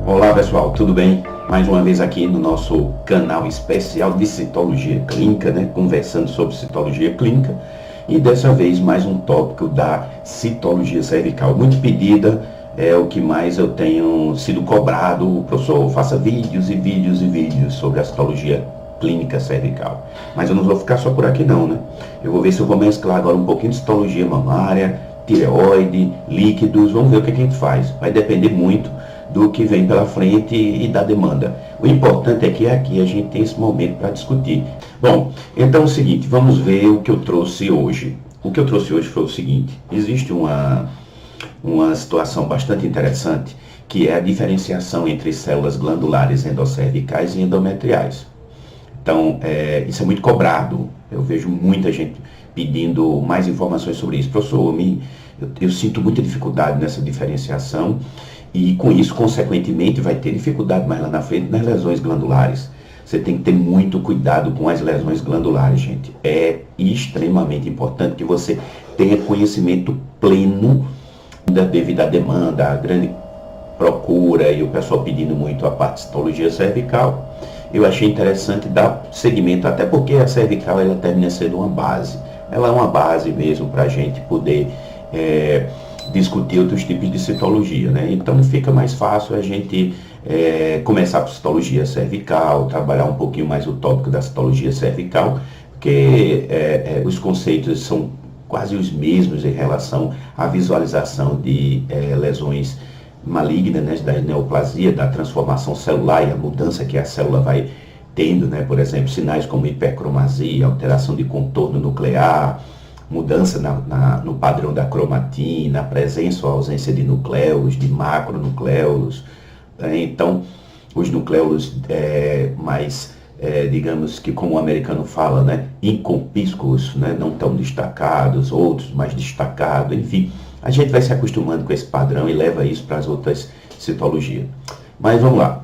Olá pessoal, tudo bem? Mais uma vez aqui no nosso canal especial de citologia clínica, conversando sobre citologia clínica, e dessa vez mais um tópico da citologia cervical. Muito pedida, é o que mais eu tenho sido cobrado: professor, faça vídeos e vídeos e vídeos sobre a citologia clínica cervical. Mas eu não vou ficar só por aqui não, Eu vou ver se eu vou mesclar agora um pouquinho de citologia mamária, tireoide, líquidos. Vamos ver o que a gente faz. Vai depender muito do que vem pela frente e da demanda. O importante é que aqui a gente tem esse momento para discutir. Bom, então é o seguinte, vamos ver o que eu trouxe hoje. O que eu trouxe hoje foi o seguinte: existe uma situação bastante interessante, que é a diferenciação entre células glandulares endoscervicais e endometriais. Então, isso é muito cobrado. Eu vejo muita gente pedindo mais informações sobre isso. Professor, eu sinto muita dificuldade nessa diferenciação, e com isso, consequentemente, vai ter dificuldade mais lá na frente nas lesões glandulares. Você tem que ter muito cuidado com as lesões glandulares, gente. É extremamente importante que você tenha conhecimento pleno devido à demanda, à grande procura e o pessoal pedindo muito a parte de citologia cervical. Eu achei interessante dar seguimento, até porque a cervical ela termina sendo uma base. Ela é uma base mesmo para a gente poder discutir outros tipos de citologia, Então fica mais fácil a gente começar por citologia cervical, trabalhar um pouquinho mais o tópico da citologia cervical, porque os conceitos são quase os mesmos em relação à visualização de lesões malignas, da neoplasia, da transformação celular e a mudança que a célula vai tendo, Por exemplo, sinais como hipercromasia, alteração de contorno nuclear, mudança no padrão da cromatina, presença ou ausência de nucléolos, de macronucléolos. Então, os nucléolos mais, digamos que como o americano fala, inconpíscuos, não tão destacados, outros mais destacados, enfim. A gente vai se acostumando com esse padrão e leva isso para as outras citologias. Mas vamos lá.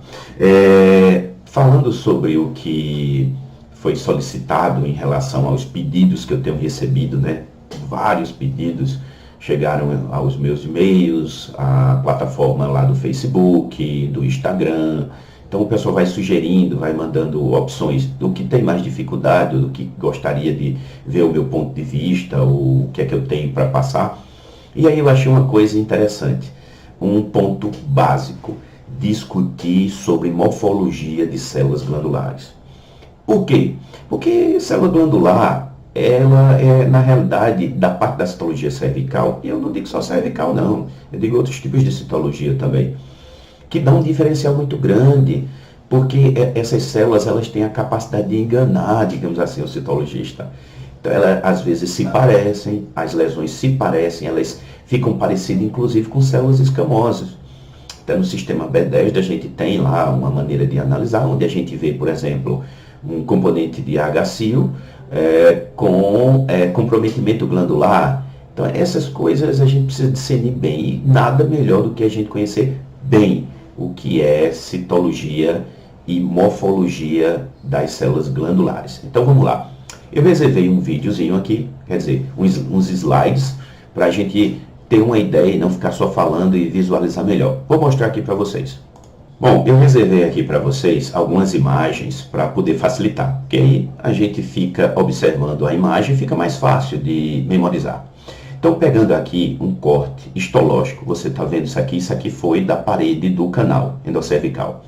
Falando sobre o que foi solicitado em relação aos pedidos que eu tenho recebido, Vários pedidos chegaram aos meus e-mails, à plataforma lá do Facebook, do Instagram. Então o pessoal vai sugerindo, vai mandando opções do que tem mais dificuldade, do que gostaria de ver o meu ponto de vista, ou o que é que eu tenho para passar. E aí eu achei uma coisa interessante, um ponto básico: discutir sobre morfologia de células glandulares. Por quê? Porque célula glandular, ela é, na realidade, da parte da citologia cervical, e eu não digo só cervical não, eu digo outros tipos de citologia também, que dá um diferencial muito grande, porque essas células, elas têm a capacidade de enganar, digamos assim, o citologista. Então, elas às vezes se parecem, as lesões se parecem, elas ficam parecidas, inclusive, com células escamosas. Então, no sistema B10, a gente tem lá uma maneira de analisar, onde a gente vê, por exemplo, um componente de HCIL com comprometimento glandular. Então, essas coisas a gente precisa discernir bem, e nada melhor do que a gente conhecer bem o que é citologia e morfologia das células glandulares. Então, vamos lá. Eu reservei um videozinho aqui, quer dizer, uns slides, para a gente ter uma ideia e não ficar só falando e visualizar melhor. Vou mostrar aqui para vocês. Bom, eu reservei aqui para vocês algumas imagens para poder facilitar, porque aí a gente fica observando a imagem e fica mais fácil de memorizar. Então, pegando aqui um corte histológico, você está vendo isso aqui foi da parede do canal endoscervical.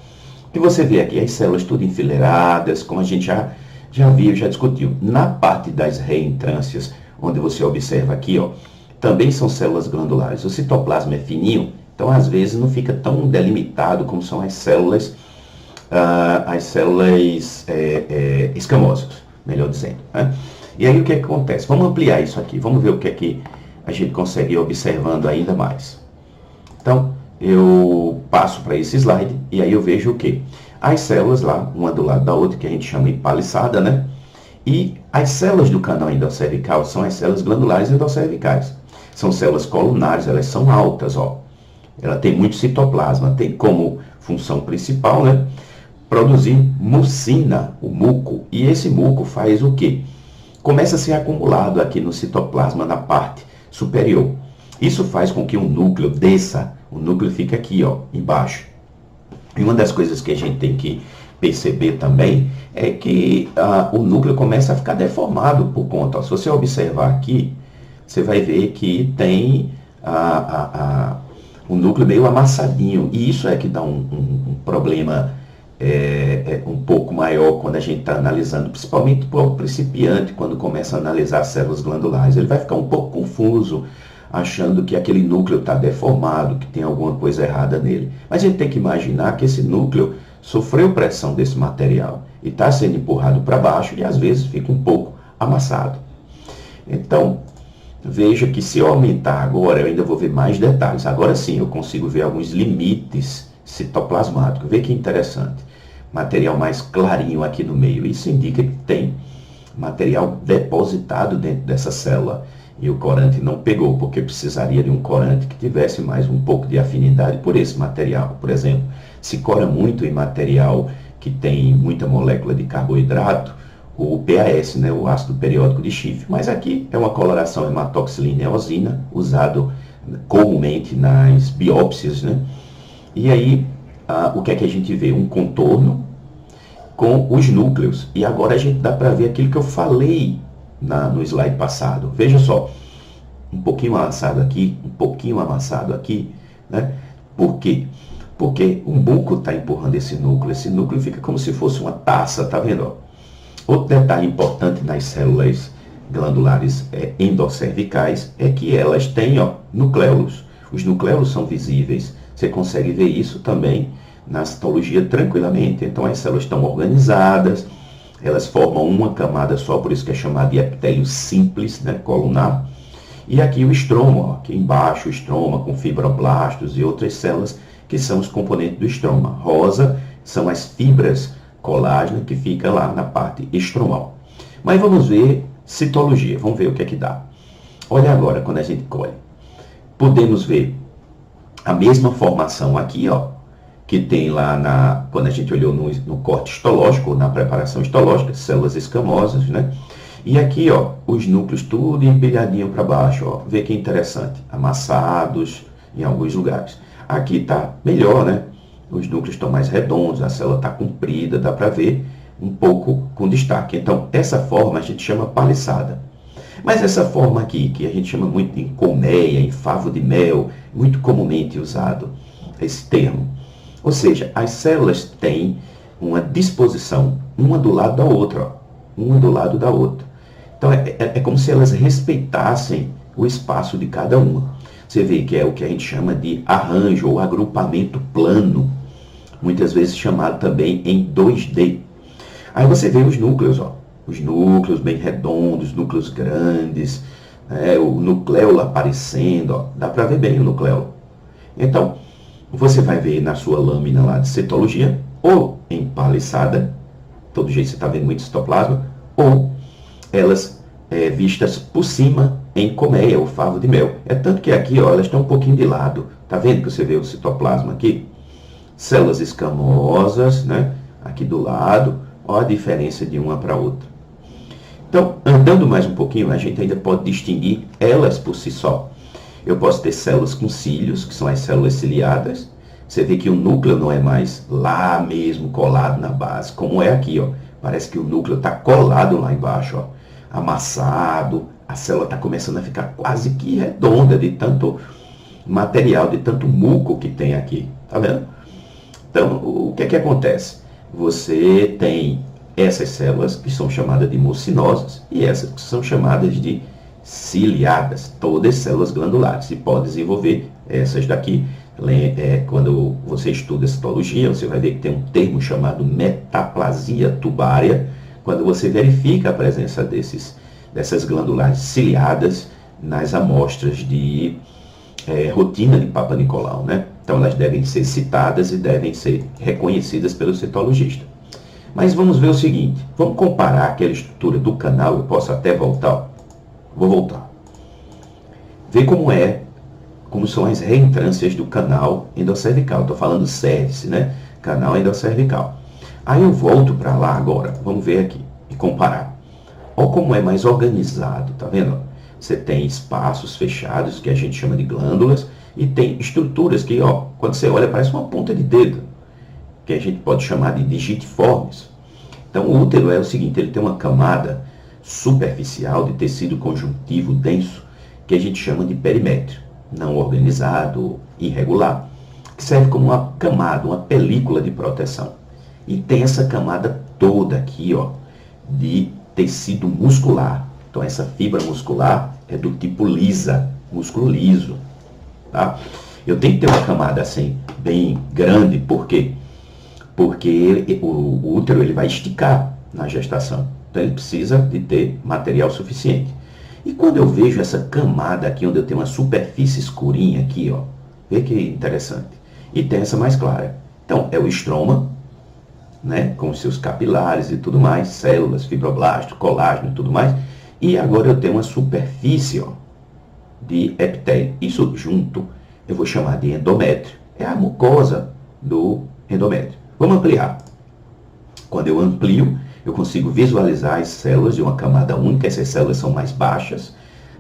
O que você vê aqui, as células tudo enfileiradas, como a gente já viu, já discutiu. Na parte das reentrâncias, onde você observa aqui, também são células glandulares. O citoplasma é fininho, então às vezes não fica tão delimitado como são as células escamosas, melhor dizendo. E aí o que acontece? Vamos ampliar isso aqui, vamos ver o que é que a gente consegue ir observando ainda mais. Então, eu passo para esse slide e aí eu vejo o quê? As células lá, uma do lado da outra, que a gente chama de empaliçada, E as células do canal endoscervical são as células glandulares endoscervicais. São células colunares, elas são altas, Ela tem muito citoplasma, tem como função principal, produzir mucina, o muco. E esse muco faz o quê? Começa a ser acumulado aqui no citoplasma, na parte superior. Isso faz com que o núcleo desça, o núcleo fica aqui, embaixo. E uma das coisas que a gente tem que perceber também é que o núcleo começa a ficar deformado por conta. Se você observar aqui, você vai ver que tem um núcleo meio amassadinho. E isso é que dá um problema um pouco maior quando a gente está analisando, principalmente para o principiante, quando começa a analisar as células glandulares. Ele vai ficar um pouco confuso, achando que aquele núcleo está deformado, que tem alguma coisa errada nele. Mas a gente tem que imaginar que esse núcleo sofreu pressão desse material e está sendo empurrado para baixo e às vezes fica um pouco amassado. Então, veja que se eu aumentar agora, eu ainda vou ver mais detalhes. Agora sim, eu consigo ver alguns limites citoplasmáticos. Vê que interessante. Material mais clarinho aqui no meio. Isso indica que tem material depositado dentro dessa célula. E o corante não pegou, porque precisaria de um corante que tivesse mais um pouco de afinidade por esse material. Por exemplo, se cora muito em material que tem muita molécula de carboidrato, o PAS, né, o ácido periódico de Schiff. Mas aqui é uma coloração hematoxilina e eosina, usado comumente nas biópsias, né? E aí, o que é que a gente vê? Um contorno com os núcleos. E agora a gente dá para ver aquilo que eu falei no slide passado. Veja só, um pouquinho amassado aqui, um pouquinho amassado aqui, né? Por quê? Porque um buco está empurrando esse núcleo fica como se fosse uma taça, tá vendo? Ó? Outro detalhe importante nas células glandulares endocervicais é que elas têm nucléolos. Os nucléolos são visíveis. Você consegue ver isso também na citologia tranquilamente. Então as células estão organizadas, elas formam uma camada só, por isso que é chamado de epitélio simples, né, colunar. E aqui o estroma, aqui embaixo o estroma com fibroblastos e outras células que são os componentes do estroma. Rosa são as fibras colágeno que fica lá na parte estromal. Mas vamos ver citologia, vamos ver o que é que dá. Olha agora quando a gente colhe. Podemos ver a mesma formação aqui, que tem lá quando a gente olhou no corte histológico, na preparação histológica, células escamosas, né? E aqui, os núcleos tudo empilhadinho para baixo, vê que interessante, amassados em alguns lugares. Aqui está melhor, né? Os núcleos estão mais redondos, a célula está comprida, dá para ver um pouco com destaque. Então, essa forma a gente chama paliçada. Mas essa forma aqui, que a gente chama muito em colmeia, em favo de mel, muito comumente usado esse termo. Ou seja, as células têm uma disposição, uma do lado da outra, uma do lado da outra. Então, é como se elas respeitassem o espaço de cada uma. Você vê que é o que a gente chama de arranjo ou agrupamento plano, muitas vezes chamado também em 2D. Aí você vê os núcleos, os núcleos bem redondos, núcleos grandes, o nucleolo aparecendo, dá para ver bem o nucleolo. Então, você vai ver na sua lâmina lá de citologia, ou em paliçada, todo jeito você está vendo muito citoplasma, ou elas vistas por cima em colmeia, ou favo de mel. É tanto que aqui, elas estão um pouquinho de lado. Tá vendo que você vê o citoplasma aqui? Células escamosas, né? Aqui do lado. Olha a diferença de uma para outra. Então, andando mais um pouquinho, a gente ainda pode distinguir elas por si só. Eu posso ter células com cílios, que são as células ciliadas. Você vê que o núcleo não é mais lá mesmo, colado na base, como é aqui, Parece que o núcleo está colado lá embaixo, amassado. A célula está começando a ficar quase que redonda de tanto material, de tanto muco que tem aqui. Tá vendo? Então, o que é que acontece? Você tem essas células que são chamadas de mucinosas e essas que são chamadas de ciliadas, todas células glandulares. E pode desenvolver essas daqui. Quando você estuda citologia, você vai ver que tem um termo chamado metaplasia tubária, quando você verifica a presença dessas glandulares ciliadas nas amostras de rotina de Papa Nicolau, né? Então elas devem ser citadas e devem ser reconhecidas pelo citologista. Mas vamos ver o seguinte, vamos comparar aquela estrutura do canal, eu posso até voltar, vou voltar. Ver como são as reentrâncias do canal endocervical, estou falando cervice, né? Canal endocervical. Aí eu volto para lá agora, vamos ver aqui e comparar. Olha como é mais organizado, tá vendo? Você tem espaços fechados, que a gente chama de glândulas, e tem estruturas que, quando você olha, parece uma ponta de dedo. que a gente pode chamar de digitiformes. Então, o útero é o seguinte, ele tem uma camada superficial de tecido conjuntivo denso, que a gente chama de perimétrio, não organizado, irregular, que serve como uma camada, uma película de proteção. E tem essa camada toda aqui, ó, de tecido muscular. Então, essa fibra muscular é do tipo lisa, músculo liso, tá? Eu tenho que ter uma camada assim, bem grande, por quê? Porque o útero ele vai esticar na gestação. Então ele precisa de ter material suficiente. E quando eu vejo essa camada aqui, onde eu tenho uma superfície escurinha aqui, ó, vê que interessante. E tem essa mais clara. Então é o estroma, né, com os seus capilares e tudo mais, células, fibroblastos, colágeno e tudo mais. E agora eu tenho uma superfície, ó, de epitélio. Isso junto eu vou chamar de endométrio. É a mucosa do endométrio. Vamos ampliar. Quando eu amplio, eu consigo visualizar as células de uma camada única. Essas células são mais baixas.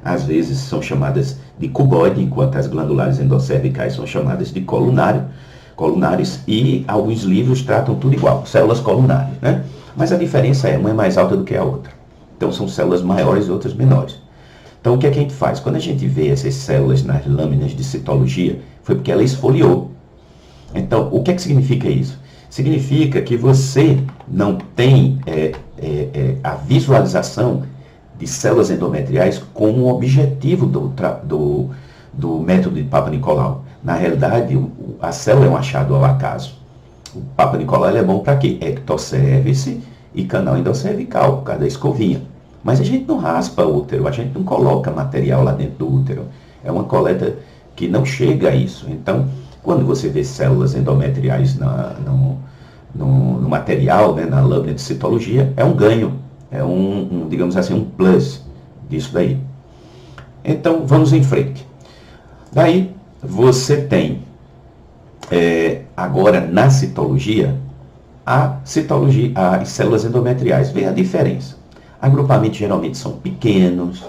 Às vezes são chamadas de cuboide, enquanto as glandulares endocervicais são chamadas de colunares. E alguns livros tratam tudo igual, células colunares, né? Mas a diferença é, uma é mais alta do que a outra. Então são células maiores e outras menores. Então o que é que a gente faz? Quando a gente vê essas células nas lâminas de citologia, foi porque ela esfoliou. Então, o que é que significa isso? Significa que você não tem a visualização de células endometriais como objetivo do método de Papa-Nicolau. Na realidade, a célula é um achado ao acaso. O Papa-Nicolau é bom para quê? Ectocérvice e canal endocervical, por causa da escovinha. Mas a gente não raspa o útero, a gente não coloca material lá dentro do útero. É uma coleta que não chega a isso. Então, quando você vê células endometriais no material, né, na lâmina de citologia, é um ganho, é digamos assim, um plus disso daí. Então, vamos em frente. Daí, você tem, agora na citologia, as células endometriais. Vê a diferença. Agrupamentos geralmente são pequenos,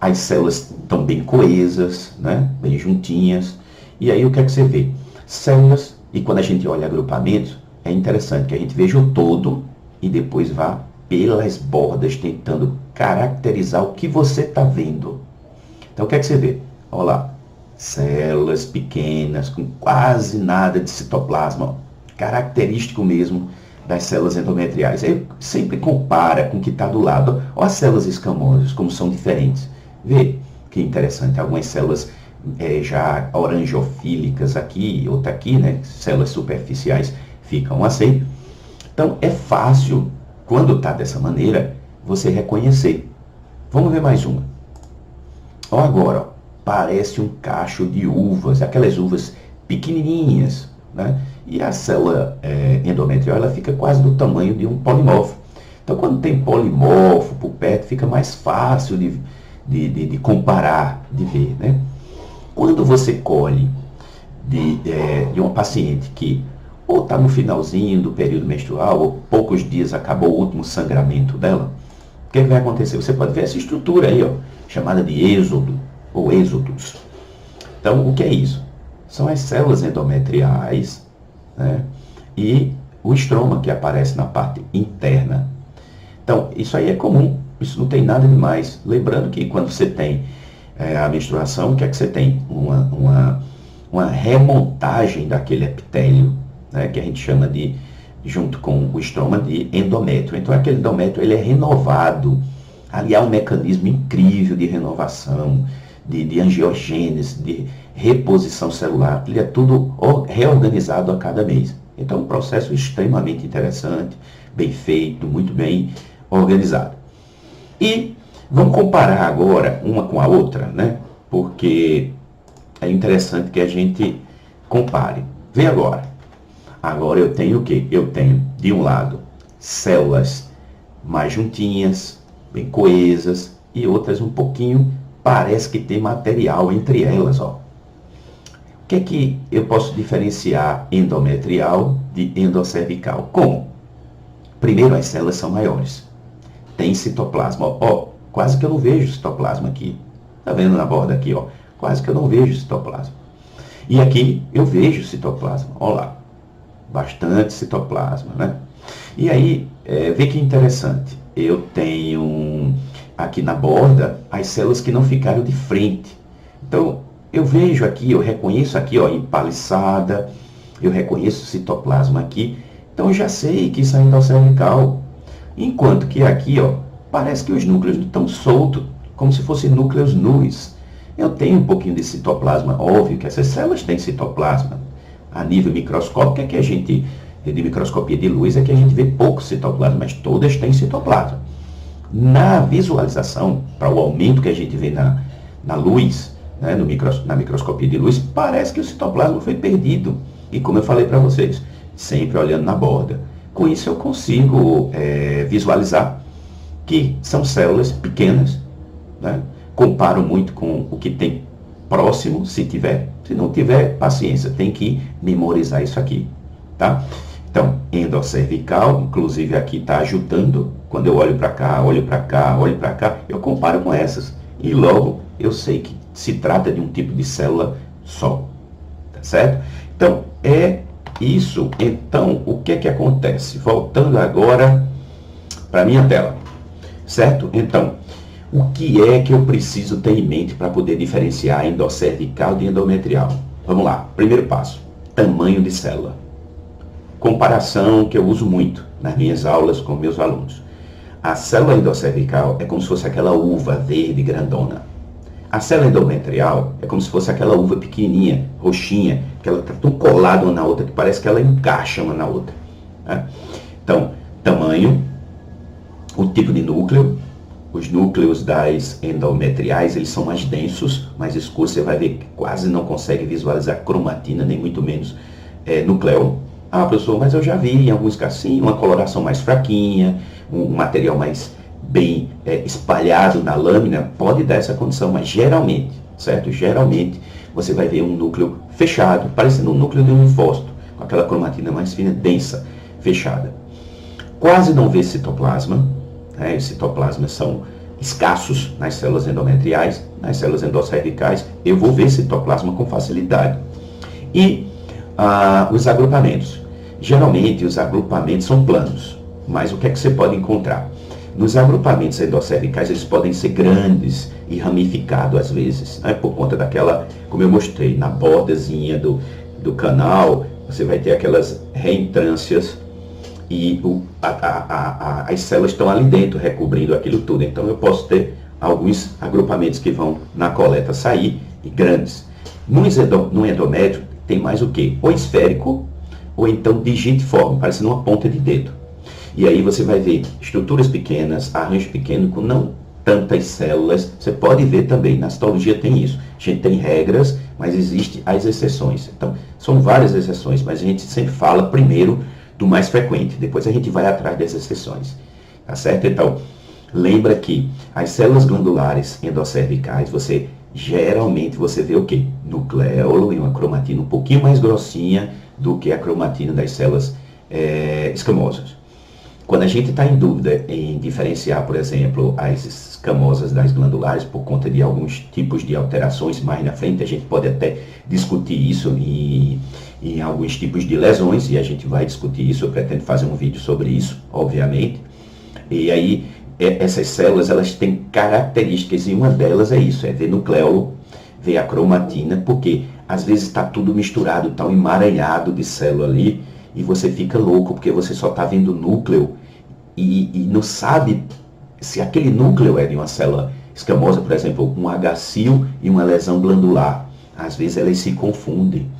as células estão bem coesas, né, bem juntinhas. E aí o que é que você vê? Células, e quando a gente olha agrupamentos, é interessante que a gente veja o todo e depois vá pelas bordas, tentando caracterizar o que você está vendo. Então o que é que você vê? Olha lá, células pequenas, com quase nada de citoplasma, característico mesmo das células endometriais. Aí sempre compara com o que está do lado. Olha as células escamosas, como são diferentes. Vê que interessante, algumas células já oranjofílicas aqui, outra aqui, né? Células superficiais ficam assim. Então é fácil, quando está dessa maneira, você reconhecer. Vamos ver mais uma. Olha agora, ó, parece um cacho de uvas, aquelas uvas pequenininhas, né? E a célula endometrial, ela fica quase do tamanho de um polimorfo. Então, quando tem polimorfo por perto, fica mais fácil de comparar, de ver, né? Quando você colhe de uma paciente que ou está no finalzinho do período menstrual, ou poucos dias acabou o último sangramento dela, o que vai acontecer? Você pode ver essa estrutura aí, ó, chamada de êxodo, ou êxodos. Então, o que é isso? São as células endometriais, né, e o estroma que aparece na parte interna. Então, isso aí é comum, isso não tem nada demais. Lembrando que quando você tem a menstruação, o que é que você tem? Uma remontagem daquele epitélio, né, que a gente chama de, junto com o estroma, de endométrio. Então, aquele endométrio ele é renovado. Ali há um mecanismo incrível de renovação, de angiogênese, de reposição celular. Ele é tudo reorganizado a cada mês. Então, um processo extremamente interessante, bem feito, muito bem organizado. E vamos comparar agora uma com a outra, né? Porque é interessante que a gente compare. Vê agora. Agora eu tenho o quê? Eu tenho, de um lado, células mais juntinhas, bem coesas, e outras um pouquinho, parece que tem material entre elas, ó. O que é que eu posso diferenciar endometrial de endocervical? Como? Primeiro, as células são maiores. Tem citoplasma. Ó, quase que eu não vejo citoplasma aqui. Tá vendo na borda aqui, ó? Quase que eu não vejo citoplasma. E aqui eu vejo citoplasma. Ó lá. bastante citoplasma, né? E aí, vê que interessante, eu tenho aqui na borda as células que não ficaram de frente. Então, eu vejo aqui, eu reconheço aqui, ó, empaliçada, eu reconheço o citoplasma aqui, então eu já sei que isso é endocervical. Enquanto que aqui, ó, parece que os núcleos estão soltos, como se fossem núcleos nus. Eu tenho um pouquinho de citoplasma, óbvio que essas células têm citoplasma. A nível microscópico é que a gente, de microscopia de luz, é que a gente vê pouco citoplasma, mas todas têm citoplasma. Na visualização, para o aumento que a gente vê na luz, né, na microscopia de luz, parece que o citoplasma foi perdido. E como eu falei para vocês, sempre olhando na borda. Com isso eu consigo visualizar que são células pequenas, né? Comparo muito com o que tem próximo, se tiver. Se não tiver, paciência, tem que memorizar isso aqui, tá? Então, endocervical, inclusive aqui está ajudando. Quando eu olho para cá, olho para cá, olho para cá, eu comparo com essas. E logo eu sei que se trata de um tipo de célula só, tá certo? Então, é isso. Então, o que é que acontece? Voltando agora para a minha tela, certo? Então, o que é que eu preciso ter em mente para poder diferenciar endocervical de endometrial? Vamos lá, primeiro passo, tamanho de célula. Comparação que eu uso muito nas minhas aulas com meus alunos. A célula endocervical é como se fosse aquela uva verde grandona. A célula endometrial é como se fosse aquela uva pequenininha, roxinha, que ela está tão colada uma na outra que parece que ela encaixa uma na outra, né? Então, tamanho, o tipo de núcleo. Os núcleos das endometriais, eles são mais densos, mais escuros. Você vai ver que quase não consegue visualizar cromatina, nem muito menos núcleo. Ah, professor, mas eu já vi em alguns casos, sim, uma coloração mais fraquinha, um material mais bem espalhado na lâmina, pode dar essa condição, mas geralmente, certo? Geralmente, você vai ver um núcleo fechado, parecendo um núcleo de um linfócito, com aquela cromatina mais fina, densa, fechada. Quase não vê citoplasma, né? Os citoplasmas são escassos nas células endometriais, nas células endocervicais, eu vou ver citoplasma com facilidade. E os agrupamentos. Geralmente, os agrupamentos são planos, mas o que é que você pode encontrar? Nos agrupamentos endocervicais, eles podem ser grandes e ramificados às vezes, né? Por conta daquela, como eu mostrei, na bordazinha do canal, você vai ter aquelas reentrâncias e as células estão ali dentro, recobrindo aquilo tudo. Então eu posso ter alguns agrupamentos que vão na coleta sair, e grandes. No endométrio tem mais o quê? Ou esférico, ou então digitiforme, parecendo uma ponta de dedo. E aí você vai ver estruturas pequenas, arranjo pequeno, com não tantas células. Você pode ver também, na citologia tem isso. A gente tem regras, mas existem as exceções. Então, são várias exceções, mas a gente sempre fala primeiro do mais frequente, depois a gente vai atrás das exceções, tá certo? Então, lembra que as células glandulares endocervicais, geralmente você vê o quê? Nucleolo e uma cromatina um pouquinho mais grossinha do que a cromatina das células escamosas. Quando a gente está em dúvida em diferenciar, por exemplo, as escamosas das glandulares por conta de alguns tipos de alterações mais na frente, a gente pode até discutir isso em alguns tipos de lesões, e a gente vai discutir isso, eu pretendo fazer um vídeo sobre isso, obviamente. E aí, essas células, elas têm características, e uma delas é isso, é ver nucleolo, ver a cromatina, porque às vezes está tudo misturado, está um emaranhado de célula ali, e você fica louco, porque você só está vendo o núcleo e não sabe se aquele núcleo é de uma célula escamosa, por exemplo, um HCIL e uma lesão glandular. Às vezes elas se confundem.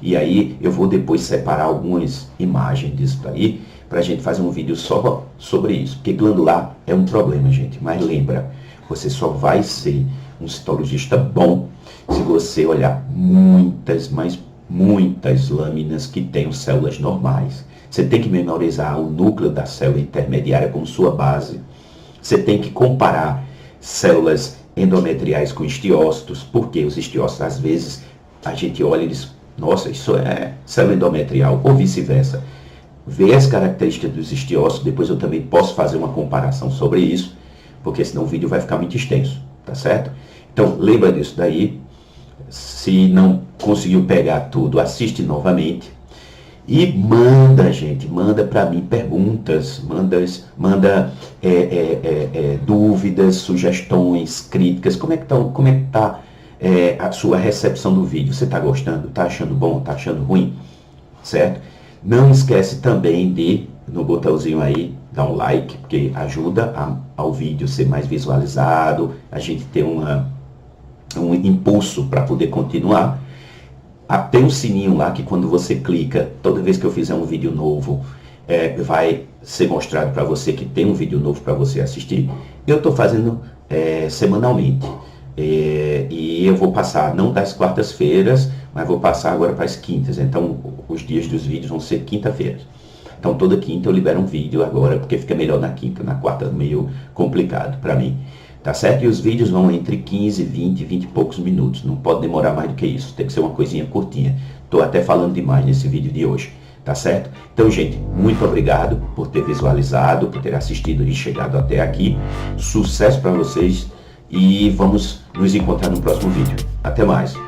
E aí eu vou depois separar algumas imagens disso daí, para a gente fazer um vídeo só sobre isso. Porque glandular é um problema, gente. Mas lembra, você só vai ser um citologista bom se você olhar muitas, mas muitas lâminas que tenham células normais. Você tem que memorizar o núcleo da célula intermediária como sua base. Você tem que comparar células endometriais com estiócitos, porque os estiócitos, às vezes, a gente olha e diz, nossa, isso é célula endometrial, ou vice-versa. Ver as características dos estiócitos, depois eu também posso fazer uma comparação sobre isso, porque senão o vídeo vai ficar muito extenso, tá certo? Então, lembra disso daí. Se não conseguiu pegar tudo, assiste novamente. E manda, gente, manda para mim perguntas, manda dúvidas, sugestões, críticas. Como é que tá a sua recepção do vídeo? Você está gostando? Está achando bom? Está achando ruim? Certo? Não esquece também de, no botãozinho aí, dar um like, porque ajuda ao vídeo ser mais visualizado, a gente ter um impulso para poder continuar. Tem um sininho lá que quando você clica, toda vez que eu fizer um vídeo novo, vai ser mostrado para você que tem um vídeo novo para você assistir. Eu estou fazendo semanalmente. E eu vou passar, não das quartas-feiras, mas vou passar agora para as quintas. Então, os dias dos vídeos vão ser quinta-feiras. Então, toda quinta eu libero um vídeo agora, porque fica melhor na quinta. Na quarta é meio complicado para mim. Tá certo? E os vídeos vão entre 15, 20 e poucos minutos. Não pode demorar mais do que isso. Tem que ser uma coisinha curtinha. Estou até falando demais nesse vídeo de hoje. Tá certo? Então, gente, muito obrigado por ter visualizado, por ter assistido e chegado até aqui. Sucesso para vocês e vamos nos encontrar no próximo vídeo. Até mais!